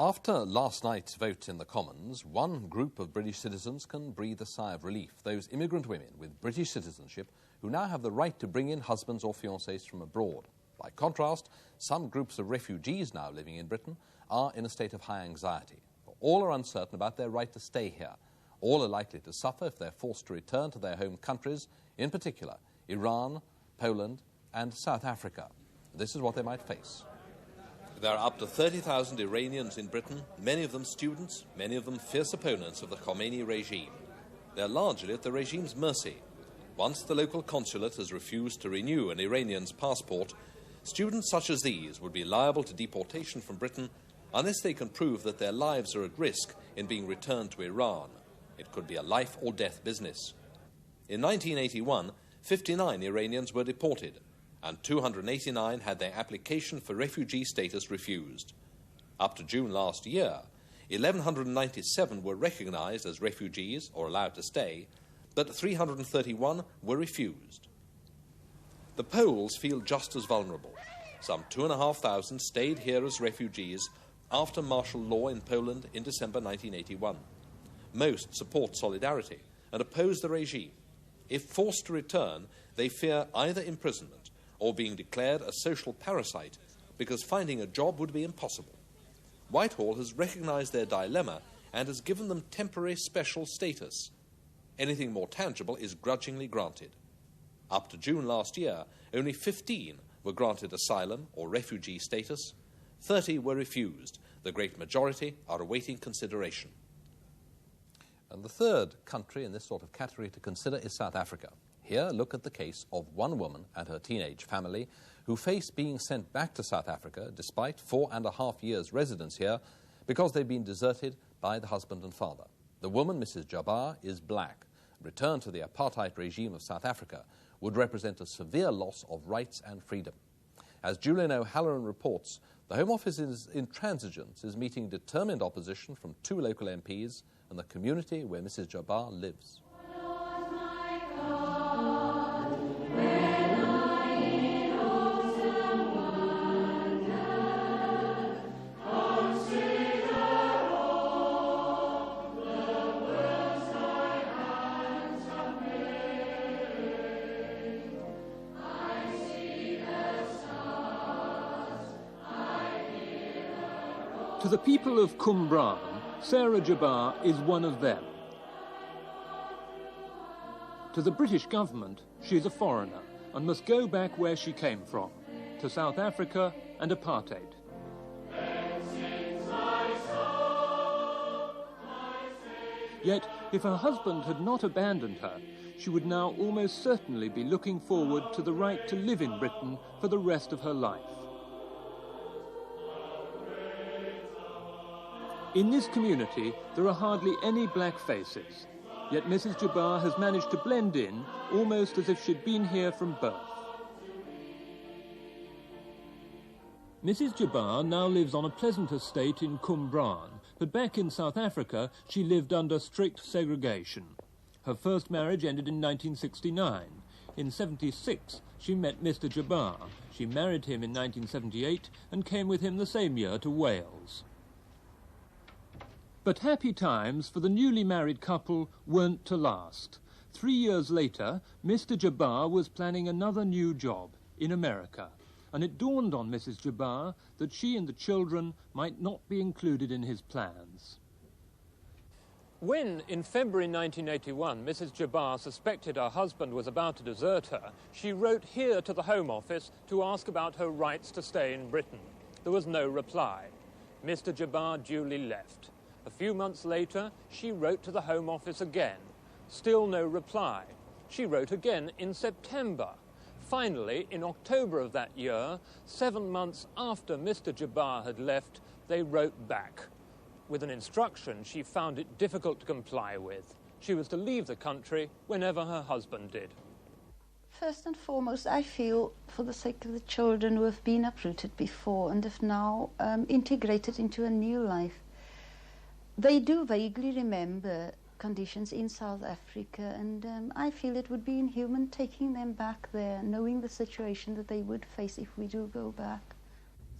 After last night's vote in the Commons, one group of British citizens can breathe a sigh of relief. Those immigrant women with British citizenship who now have the right to bring in husbands or fiancés from abroad. By contrast, some groups of refugees now living in Britain are in a state of high anxiety. All are uncertain about their right to stay here. All are likely to suffer if they're forced to return to their home countries, in particular Iran, Poland and South Africa. This is what they might face. There are up to 30,000 Iranians in Britain, many of them students, many of them fierce opponents of the Khomeini regime. They're largely at the regime's mercy. Once the local consulate has refused to renew an Iranian's passport, students such as these would be liable to deportation from Britain unless they can prove that their lives are at risk in being returned to Iran. It could be a life or death business. In 1981, 59 Iranians were deported, and 289 had their application for refugee status refused. Up to June last year, 1,197 were recognized as refugees or allowed to stay, but 331 were refused. The Poles feel just as vulnerable. Some 2,500 stayed here as refugees after martial law in Poland in December 1981. Most support solidarity and oppose the regime. If forced to return, they fear either imprisonment or being declared a social parasite because finding a job would be impossible. Whitehall has recognized their dilemma and has given them temporary special status. Anything more tangible is grudgingly granted. Up to June last year, only 15 were granted asylum or refugee status. 30 were refused. The great majority are awaiting consideration. And the third country in this sort of category to consider is South Africa. Here, look at the case of one woman and her teenage family who face being sent back to South Africa despite 4.5 years residence here because they've been deserted by the husband and father. The woman, Mrs. Jabbar, is black. Return to the apartheid regime of South Africa would represent a severe loss of rights and freedom. As Julian O'Halloran reports, the Home Office's intransigence is meeting determined opposition from 2 local MPs and the community where Mrs. Jabbar lives. To the people of Qumran, Sarah Jabbar is one of them. To the British government, she is a foreigner and must go back where she came from, to South Africa and apartheid. Yet, if her husband had not abandoned her, she would now almost certainly be looking forward to the right to live in Britain for the rest of her life. In this community, there are hardly any black faces, yet Mrs. Jabbar has managed to blend in almost as if she'd been here from birth. Mrs. Jabbar now lives on a pleasant estate in Qumran, but back in South Africa, she lived under strict segregation. Her first marriage ended in 1969. In 76, she met Mr. Jabbar. She married him in 1978 and came with him the same year to Wales. But happy times for the newly married couple weren't to last. 3 years later, Mr. Jabbar was planning another new job in America, and it dawned on Mrs. Jabbar that she and the children might not be included in his plans. When, in February 1981, Mrs. Jabbar suspected her husband was about to desert her, she wrote here to the Home Office to ask about her rights to stay in Britain. There was no reply. Mr. Jabbar duly left. A few months later, she wrote to the Home Office again. Still no reply. She wrote again in September. Finally, in October of that year, 7 months after Mr. Jabbar had left, they wrote back with an instruction she found it difficult to comply with. She was to leave the country whenever her husband did. First and foremost, I feel for the sake of the children who have been uprooted before and have now integrated into a new life. They do vaguely remember conditions in South Africa, and I feel it would be inhuman taking them back there, knowing the situation that they would face if we do go back.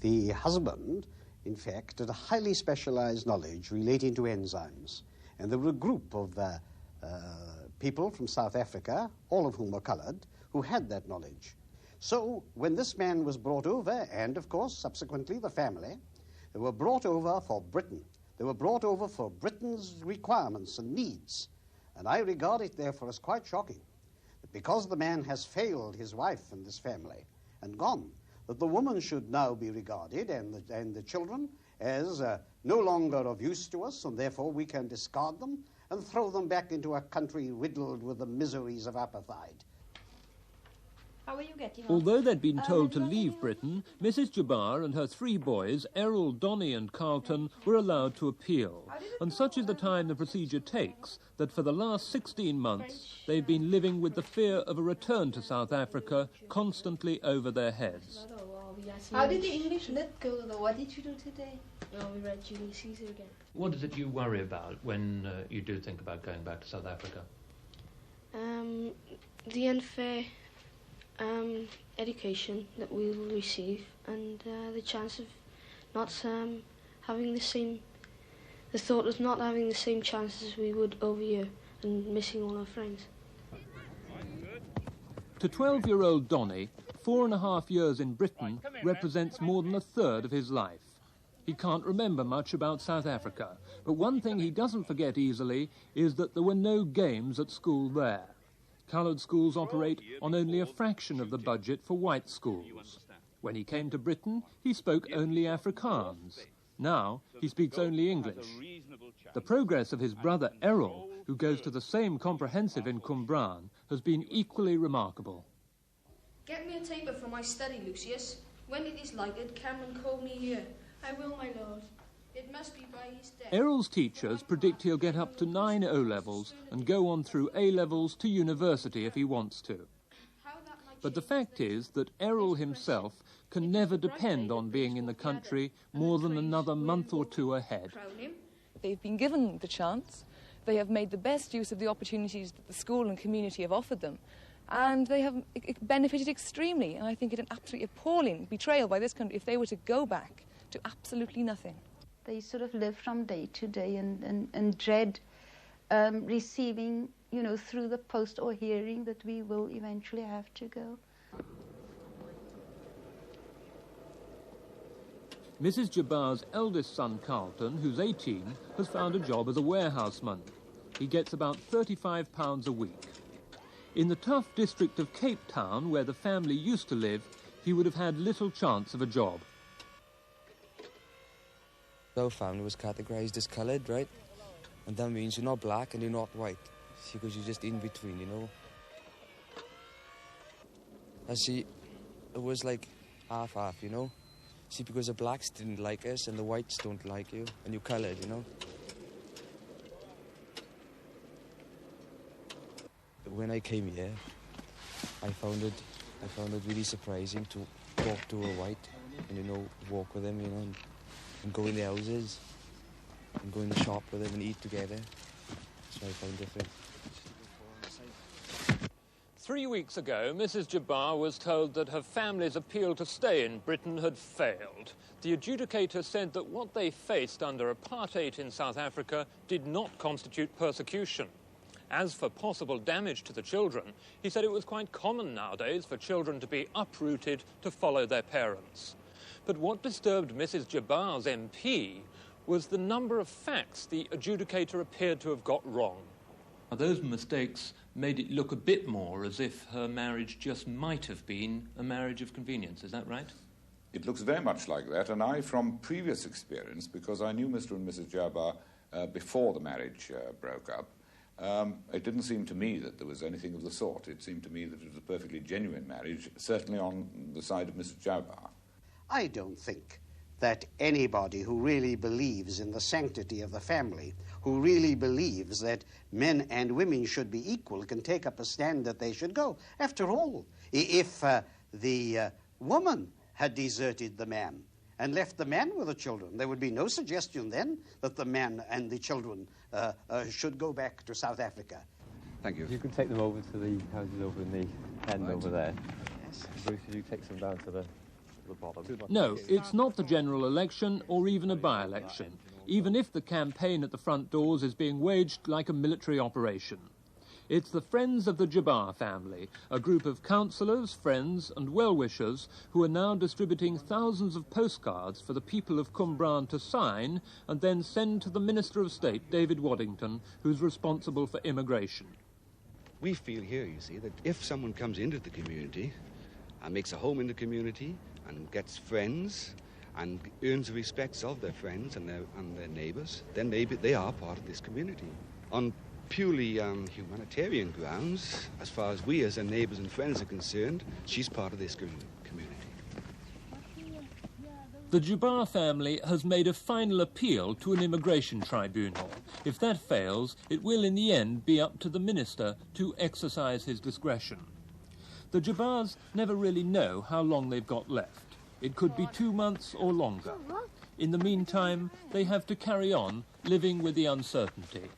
The husband in fact, had a highly specialized knowledge relating to enzymes. And there were a group of people from South Africa, all of whom were colored, who had that knowledge. So when this man was brought over, and of course subsequently the family, they were brought over for Britain. They were brought over for Britain's requirements and needs. And I regard it therefore as quite shocking that because the man has failed his wife and this family and gone, that the woman should now be regarded and the children as no longer of use to us, and therefore we can discard them and throw them back into a country riddled with the miseries of apartheid. How are you getting on? Although they'd been told to leave Britain, Mrs. Jabbar and her 3 boys, Errol, Donny and Carlton, were allowed to appeal. And such is the time the procedure takes that for the last 16 months they've been living with the fear of a return to South Africa constantly over their heads. How did the English lit go, though? What did you do today? Well, we read Julius Caesar again. What is it you worry about when you do think about going back to South Africa? The unfair education that we will receive, and the chance of not having the thought of not having the same chances we would over here and missing all our friends. To 12-year-old Donny, 4.5 years in Britain represents more than a third of his life. He can't remember much about South Africa, but one thing he doesn't forget easily is that there were no games at school there. Coloured schools operate on only a fraction of the budget for white schools. When he came to Britain, he spoke only Afrikaans. Now, he speaks only English. The progress of his brother Errol, who goes to the same comprehensive in Cwmbran, has been equally remarkable. Get me a taper for my study, Lucius. When it is lighted, Cameron called me here. I will, my lord. It must be by his death. Errol's teachers predict he'll get up to 9 O-levels and go on through A-levels to university if he wants to. But the fact is that Errol himself can never depend on being in the country more than another month or 2 ahead. They've been given the chance. They have made the best use of the opportunities that the school and community have offered them. And they have benefited extremely. And I think it an absolutely appalling betrayal by this country if they were to go back to absolutely nothing. They sort of live from day to day and dread receiving, you know, through the post or hearing that we will eventually have to go. Mrs. Jabbar's eldest son, Carlton, who's 18, has found a job as a warehouseman. He gets about £35 a week. In the tough district of Cape Town, where the family used to live, he would have had little chance of a job. Our family was categorised as coloured, right? And that means you're not black and you're not white, because you're just in between, you know? I see, it was like half-half, you know? See, because the blacks didn't like us and the whites don't like you, and you're coloured, you know? When I came here, I found it really surprising to talk to a white and, you know, walk with them, you know, and go in the houses and go in the shop with them and eat together. That's what I found different. 3 weeks ago, Mrs. Jabbar was told that her family's appeal to stay in Britain had failed. The adjudicator said that what they faced under apartheid in South Africa did not constitute persecution. As for possible damage to the children, he said it was quite common nowadays for children to be uprooted to follow their parents. But what disturbed Mrs. Jabbar's MP was the number of facts the adjudicator appeared to have got wrong. Those mistakes made it look a bit more as if her marriage just might have been a marriage of convenience. Is that right? It looks very much like that, and I, from previous experience, because I knew Mr. and Mrs. Jabbar before the marriage broke up, it didn't seem to me that there was anything of the sort. It seemed to me that it was a perfectly genuine marriage, certainly on the side of Mrs. Jabbar. I don't think that anybody who really believes in the sanctity of the family, who really believes that men and women should be equal, can take up a stand that they should go. After all, if the woman had deserted the man and left the man with the children, there would be no suggestion then that the man and the children should go back to South Africa. Thank you. You can take them over to the houses over in the end over there. Yes. Bruce, you take some down to the No, it's not the general election or even a by-election, even if the campaign at the front doors is being waged like a military operation. It's the Friends of the Jabbar family, a group of councillors, friends and well-wishers who are now distributing thousands of postcards for the people of Cwmbran to sign and then send to the Minister of State, David Waddington, who's responsible for immigration. We feel here, you see, that if someone comes into the community and makes a home in the community and gets friends and earns the respects of their friends and their neighbours, then they are part of this community. On purely humanitarian grounds, as far as we as her neighbours and friends are concerned, she's part of this community. The Jabbar family has made a final appeal to an immigration tribunal. If that fails, it will in the end be up to the minister to exercise his discretion. The Jabbars never really know how long they've got left. It could be 2 months or longer. In the meantime, they have to carry on living with the uncertainty.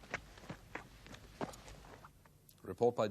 Report by